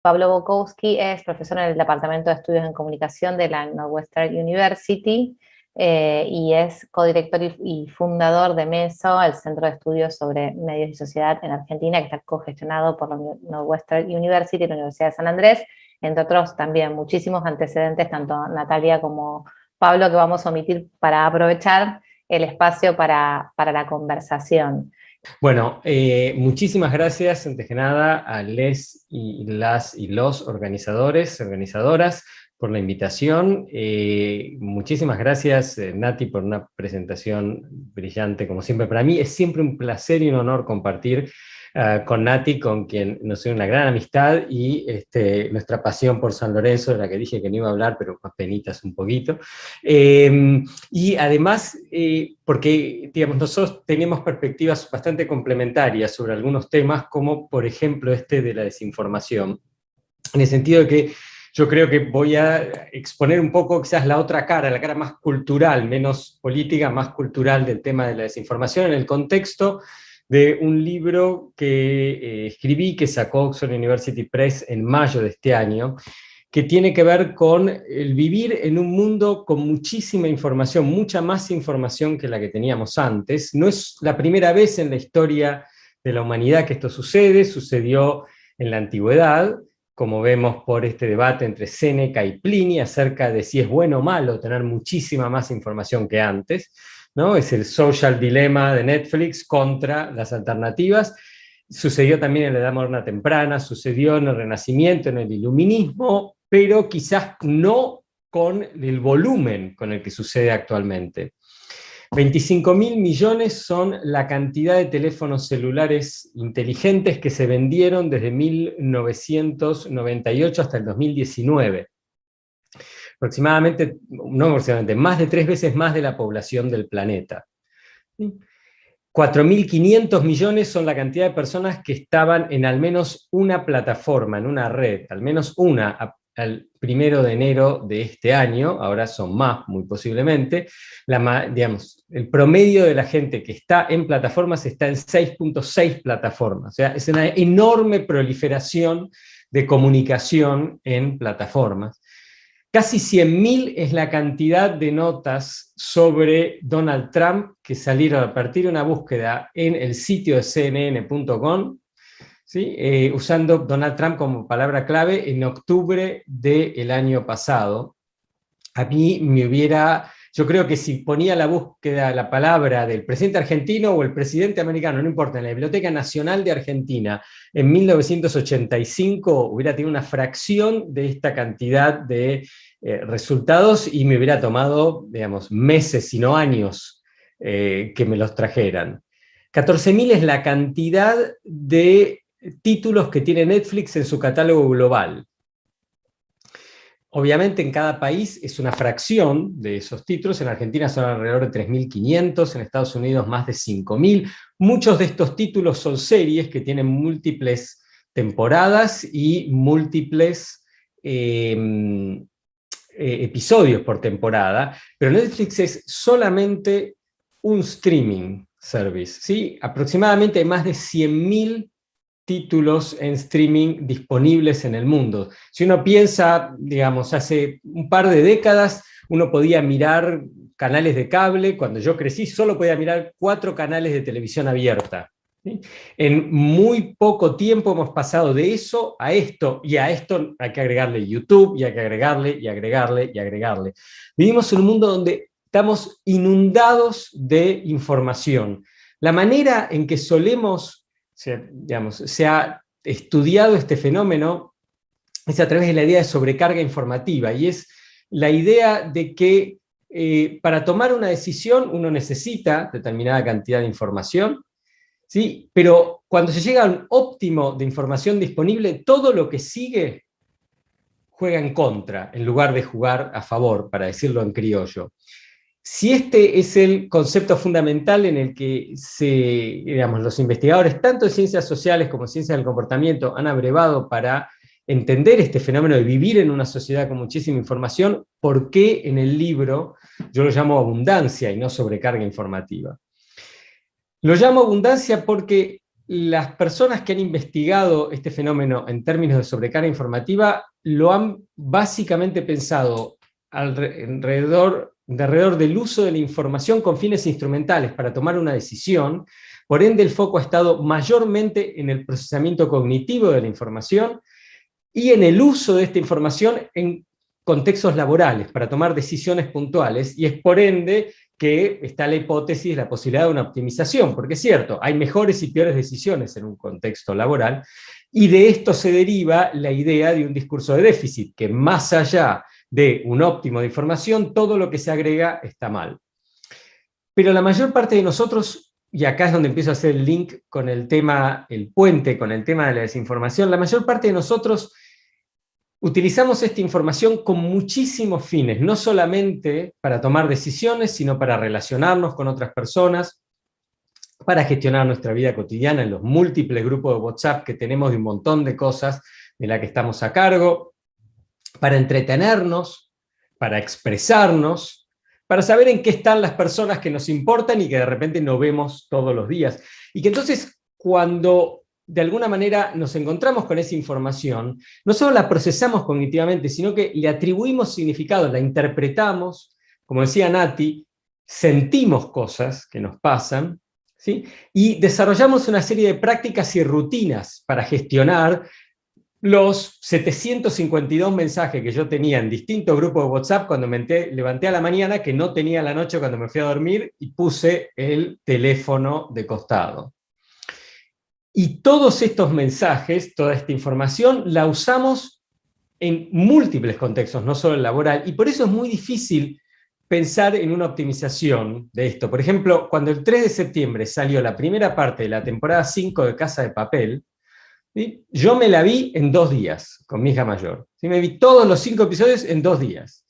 Pablo Bukowski es profesor en el Departamento de Estudios en Comunicación de la Northwestern University y es codirector y fundador de MESO, el Centro de Estudios sobre Medios y Sociedad en Argentina, que está cogestionado por la Northwestern University y la Universidad de San Andrés, entre otros también muchísimos antecedentes, tanto Natalia como Pablo, que vamos a omitir para aprovechar el espacio para la conversación. Bueno, muchísimas gracias, antes que nada, a les y las y los organizadores, organizadoras, por la invitación. Muchísimas gracias, Nati, por una presentación brillante, como siempre. Para mí es siempre un placer y un honor compartir con Nati, con quien nos une una gran amistad, y nuestra pasión por San Lorenzo, de la que dije que no iba a hablar, pero con penitas un poquito. Y además, porque digamos, nosotros teníamos perspectivas bastante complementarias sobre algunos temas, como por ejemplo de la desinformación, en el sentido de que yo creo que voy a exponer un poco quizás la otra cara, la cara más cultural, menos política, más cultural del tema de la desinformación, en el contexto de un libro que escribí, que sacó Oxford University Press en mayo de este año, que tiene que ver con el vivir en un mundo con muchísima información, mucha más información que la que teníamos antes. No es la primera vez en la historia de la humanidad que esto sucede, sucedió en la antigüedad, como vemos por este debate entre Séneca y Pliny acerca de si es bueno o malo tener muchísima más información que antes, ¿no? Es el social dilemma de Netflix contra las alternativas. Sucedió también en la Edad Moderna Temprana, sucedió en el Renacimiento, en el Iluminismo, pero quizás no con el volumen con el que sucede actualmente. 25.000 millones son la cantidad de teléfonos celulares inteligentes que se vendieron desde 1998 hasta el 2019. Aproximadamente, no aproximadamente, más de 3 veces más de la población del planeta. 4.500 millones son la cantidad de personas que estaban en al menos una plataforma, en una red, al menos una, al 1 de enero de este año. Ahora son más, muy posiblemente. Digamos, el promedio de la gente que está en plataformas está en 6.6 plataformas. O sea, es una enorme proliferación de comunicación en plataformas. Casi 100.000 es la cantidad de notas sobre Donald Trump que salieron a partir de una búsqueda en el sitio de CNN.com, ¿sí? Usando Donald Trump como palabra clave en octubre del año pasado. A mí yo creo que si ponía la búsqueda, la palabra del presidente argentino o el presidente americano, no importa, en la Biblioteca Nacional de Argentina, en 1985, hubiera tenido una fracción de esta cantidad de resultados y me hubiera tomado, digamos, meses, si no años, que me los trajeran. 14.000 es la cantidad de títulos que tiene Netflix en su catálogo global. Obviamente en cada país es una fracción de esos títulos. En Argentina son alrededor de 3.500, en Estados Unidos más de 5.000. Muchos de estos títulos son series que tienen múltiples temporadas y múltiples episodios por temporada, pero Netflix es solamente un streaming service, ¿sí? Aproximadamente hay más de 100.000 títulos en streaming disponibles en el mundo. Si uno piensa, digamos, hace un par de décadas, uno podía mirar canales de cable. Cuando yo crecí, solo podía mirar 4 canales de televisión abierta, ¿sí? En muy poco tiempo hemos pasado de eso a esto, y a esto hay que agregarle YouTube, y hay que agregarle, y agregarle, y agregarle. Vivimos en un mundo donde estamos inundados de información. La manera en que se ha estudiado este fenómeno es a través de la idea de sobrecarga informativa, y es la idea de que para tomar una decisión uno necesita determinada cantidad de información, ¿sí? Pero cuando se llega a un óptimo de información disponible, todo lo que sigue juega en contra, en lugar de jugar a favor, para decirlo en criollo. Si este es el concepto fundamental en el que digamos, los investigadores, tanto de ciencias sociales como de ciencias del comportamiento, han abrevado para entender este fenómeno de vivir en una sociedad con muchísima información, ¿por qué en el libro yo lo llamo abundancia y no sobrecarga informativa? Lo llamo abundancia porque las personas que han investigado este fenómeno en términos de sobrecarga informativa lo han básicamente pensado alrededor del uso de la información con fines instrumentales para tomar una decisión. Por ende, el foco ha estado mayormente en el procesamiento cognitivo de la información y en el uso de esta información en contextos laborales, para tomar decisiones puntuales, y es por ende que está la hipótesis, la posibilidad de una optimización, porque es cierto, hay mejores y peores decisiones en un contexto laboral, y de esto se deriva la idea de un discurso de déficit, que más allá de un óptimo de información, todo lo que se agrega está mal. Pero la mayor parte de nosotros, y acá es donde empiezo a hacer el link con el tema, el puente con el tema de la desinformación, la mayor parte de nosotros utilizamos esta información con muchísimos fines, no solamente para tomar decisiones, sino para relacionarnos con otras personas, para gestionar nuestra vida cotidiana en los múltiples grupos de WhatsApp que tenemos de un montón de cosas de las que estamos a cargo, para entretenernos, para expresarnos, para saber en qué están las personas que nos importan y que de repente no vemos todos los días. Y que entonces, cuando de alguna manera nos encontramos con esa información, no solo la procesamos cognitivamente, sino que le atribuimos significado, la interpretamos, como decía Nati, sentimos cosas que nos pasan, ¿sí? Y desarrollamos una serie de prácticas y rutinas para gestionar los 752 mensajes que yo tenía en distintos grupos de WhatsApp cuando me levanté a la mañana, que no tenía a la noche cuando me fui a dormir, y puse el teléfono de costado. Y todos estos mensajes, toda esta información, la usamos en múltiples contextos, no solo el laboral, y por eso es muy difícil pensar en una optimización de esto. Por ejemplo, cuando el 3 de septiembre salió la primera parte de la temporada 5 de Casa de Papel, ¿sí? Yo me la vi en 2 días, con mi hija mayor. ¿Sí? Me vi todos los 5 episodios en 2 días.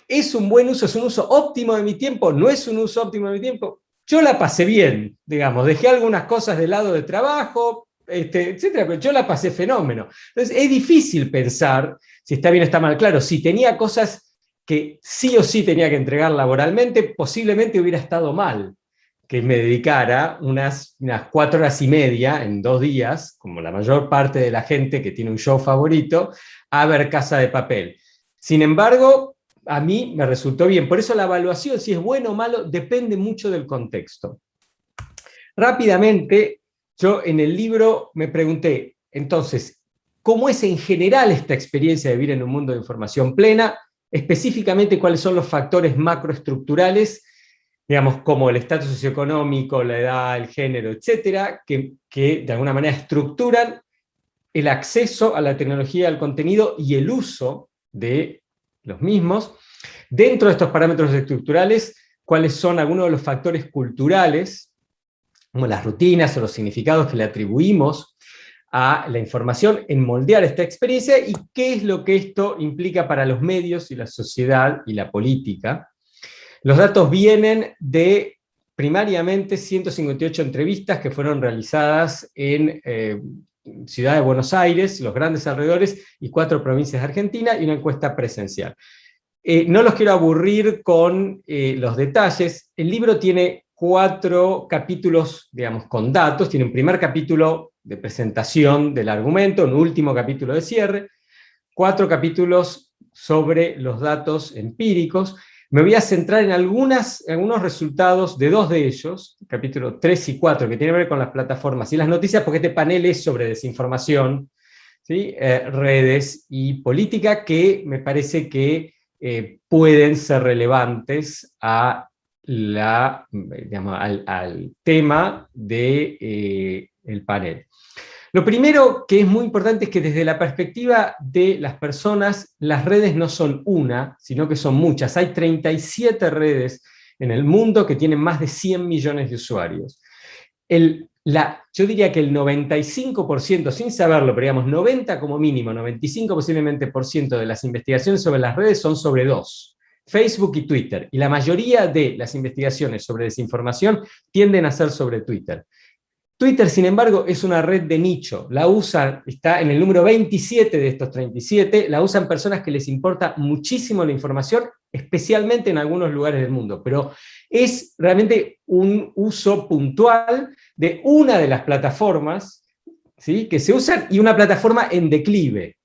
¿Es un buen uso? ¿Es un uso óptimo de mi tiempo? ¿No es un uso óptimo de mi tiempo? Yo la pasé bien, digamos, dejé algunas cosas de lado de trabajo, etcétera, pero yo la pasé fenómeno. Entonces es difícil pensar si está bien o está mal. Claro, si tenía cosas que sí o sí tenía que entregar laboralmente, posiblemente hubiera estado mal que me dedicara unas 4 horas y media en 2 días, como la mayor parte de la gente que tiene un show favorito, a ver Casa de Papel. Sin embargo, a mí me resultó bien. Por eso la evaluación, si es bueno o malo, depende mucho del contexto. Rápidamente, yo en el libro me pregunté, entonces, ¿cómo es en general esta experiencia de vivir en un mundo de información plena? Específicamente, ¿cuáles son los factores macroestructurales, digamos, como el estatus socioeconómico, la edad, el género, etcétera, que de alguna manera estructuran el acceso a la tecnología, al contenido y el uso de los mismos? Dentro de estos parámetros estructurales, ¿cuáles son algunos de los factores culturales, como las rutinas o los significados que le atribuimos a la información en moldear esta experiencia, y qué es lo que esto implica para los medios y la sociedad y la política? Los datos vienen de primariamente 158 entrevistas que fueron realizadas en Ciudad de Buenos Aires, los grandes alrededores, y 4 provincias de Argentina, y una encuesta presencial. No los quiero aburrir con los detalles. El libro tiene 4 capítulos, digamos, con datos. Tiene un primer capítulo de presentación del argumento, un último capítulo de cierre, 4 capítulos sobre los datos empíricos. Me voy a centrar en algunos resultados de 2 de ellos, capítulo 3 y 4, que tienen que ver con las plataformas y las noticias, porque este panel es sobre desinformación, ¿sí? Redes y política, que me parece que pueden ser relevantes a digamos, al tema del panel. Lo primero que es muy importante es que desde la perspectiva de las personas, las redes no son una, sino que son muchas. Hay 37 redes en el mundo que tienen más de 100 millones de usuarios. Yo diría que el 95%, sin saberlo, pero digamos 90 como mínimo, 95 posiblemente por ciento de las investigaciones sobre las redes son sobre 2, Facebook y Twitter. Y la mayoría de las investigaciones sobre desinformación tienden a ser sobre Twitter. Twitter, sin embargo, es una red de nicho. La usan, está en el número 27 de estos 37, la usan personas que les importa muchísimo la información, especialmente en algunos lugares del mundo. Pero es realmente un uso puntual de una de las plataformas, ¿sí?, que se usan, y una plataforma en declive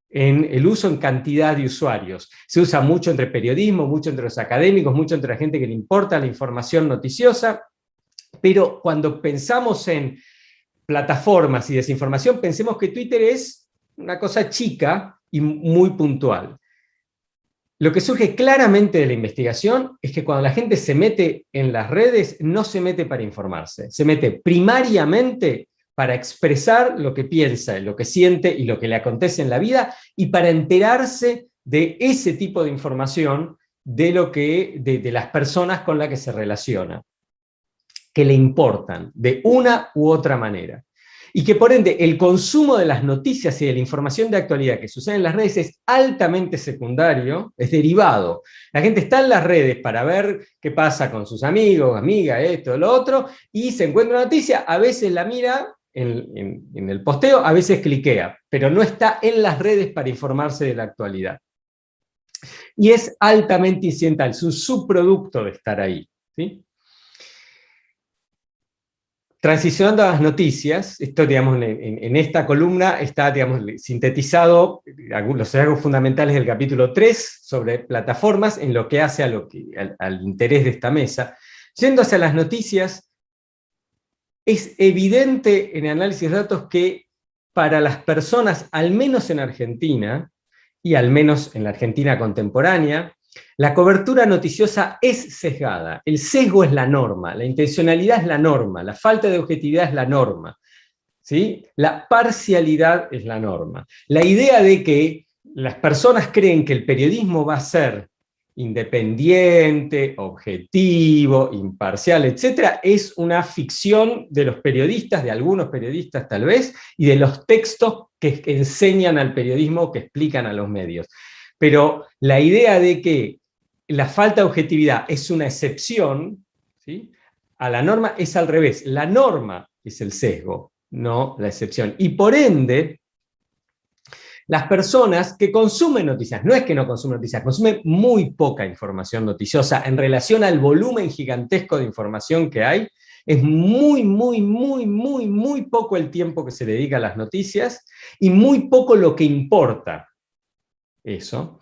en el uso en cantidad de usuarios. Se usa mucho entre periodismo, mucho entre los académicos, mucho entre la gente que le importa la información noticiosa, pero cuando pensamos en plataformas y desinformación, pensemos que Twitter es una cosa chica y muy puntual. Lo que surge claramente de la investigación es que cuando la gente se mete en las redes, no se mete para informarse, se mete primariamente para expresar lo que piensa, lo que siente y lo que le acontece en la vida, y para enterarse de ese tipo de información de las personas con las que se relaciona, que le importan de una u otra manera. Y que por ende el consumo de las noticias y de la información de actualidad que sucede en las redes es altamente secundario, es derivado. La gente está en las redes para ver qué pasa con sus amigos, amigas, esto, lo otro, y se encuentra una noticia, a veces la mira en el posteo, a veces cliquea, pero no está en las redes para informarse de la actualidad. Y es altamente incidental, es un subproducto de estar ahí, ¿sí? Transicionando a las noticias, esto, digamos, en esta columna está, digamos, sintetizado los hallazgos fundamentales del capítulo 3 sobre plataformas en lo que hace al interés de esta mesa. Yendo hacia las noticias, es evidente en el análisis de datos que para las personas, al menos en Argentina, y al menos en la Argentina contemporánea, la cobertura noticiosa es sesgada. El sesgo es la norma, la intencionalidad es la norma, la falta de objetividad es la norma, ¿sí? La parcialidad es la norma. La idea de que las personas creen que el periodismo va a ser independiente, objetivo, imparcial, etc., es una ficción de los periodistas, de algunos periodistas tal vez, y de los textos que enseñan al periodismo, que explican a los medios. Pero la idea de que la falta de objetividad es una excepción, ¿sí?, a la norma es al revés. La norma es el sesgo, no la excepción. Y por ende, las personas que consumen noticias, no es que no consumen noticias, consumen muy poca información noticiosa en relación al volumen gigantesco de información que hay. Es muy poco el tiempo que se dedica a las noticias y muy poco lo que importa eso.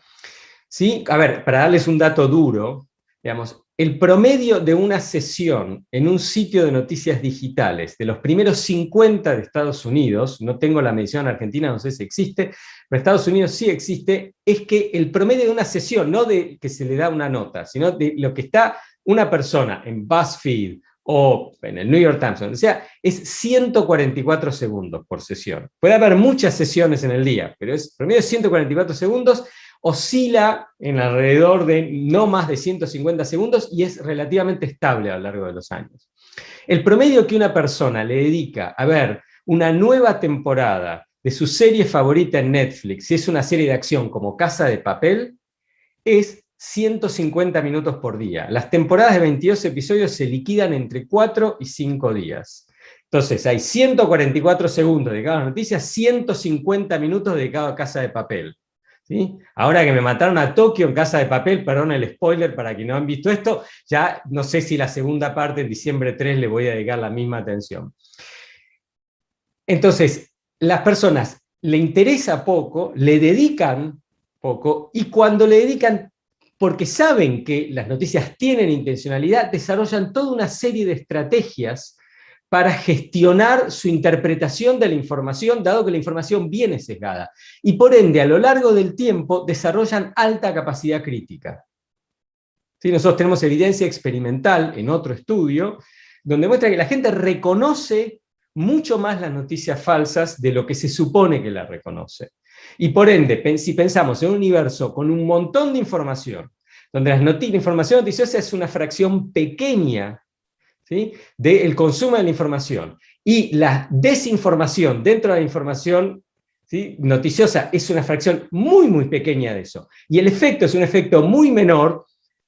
¿Sí? A ver, para darles un dato duro, digamos, el promedio de una sesión en un sitio de noticias digitales de los primeros 50 de Estados Unidos, no tengo la medición en Argentina, no sé si existe, pero en Estados Unidos sí existe, es que el promedio de una sesión, no de que se le da una nota, sino de lo que está una persona en BuzzFeed o en el New York Times, o sea, es 144 segundos por sesión. Puede haber muchas sesiones en el día, pero es promedio de 144 segundos, oscila en alrededor de no más de 150 segundos y es relativamente estable a lo largo de los años. El promedio que una persona le dedica a ver una nueva temporada de su serie favorita en Netflix, si es una serie de acción como Casa de Papel, es 150 minutos por día. Las temporadas de 22 episodios se liquidan entre 4 y 5 días. Entonces hay 144 segundos dedicados a noticias, 150 minutos dedicados a Casa de Papel. ¿Sí? Ahora que me mataron a Tokio en Casa de Papel, perdón el spoiler para quienes no han visto esto, ya no sé si la segunda parte, en diciembre 3, le voy a dedicar la misma atención. Entonces, las personas le interesa poco, le dedican poco, y cuando le dedican, porque saben que las noticias tienen intencionalidad, desarrollan toda una serie de estrategias para gestionar su interpretación de la información, dado que la información viene sesgada. Y por ende, a lo largo del tiempo, desarrollan alta capacidad crítica. ¿Sí? Nosotros tenemos evidencia experimental en otro estudio, donde muestra que la gente reconoce mucho más las noticias falsas de lo que se supone que las reconoce. Y por ende, si pensamos en un universo con un montón de información, donde la información noticiosa es una fracción pequeña, ¿sí?, del consumo de la información, y la desinformación dentro de la información, ¿sí?, noticiosa es una fracción muy pequeña de eso, y el efecto es un efecto muy menor,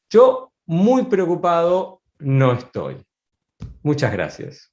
yo muy preocupado no estoy. Muchas gracias.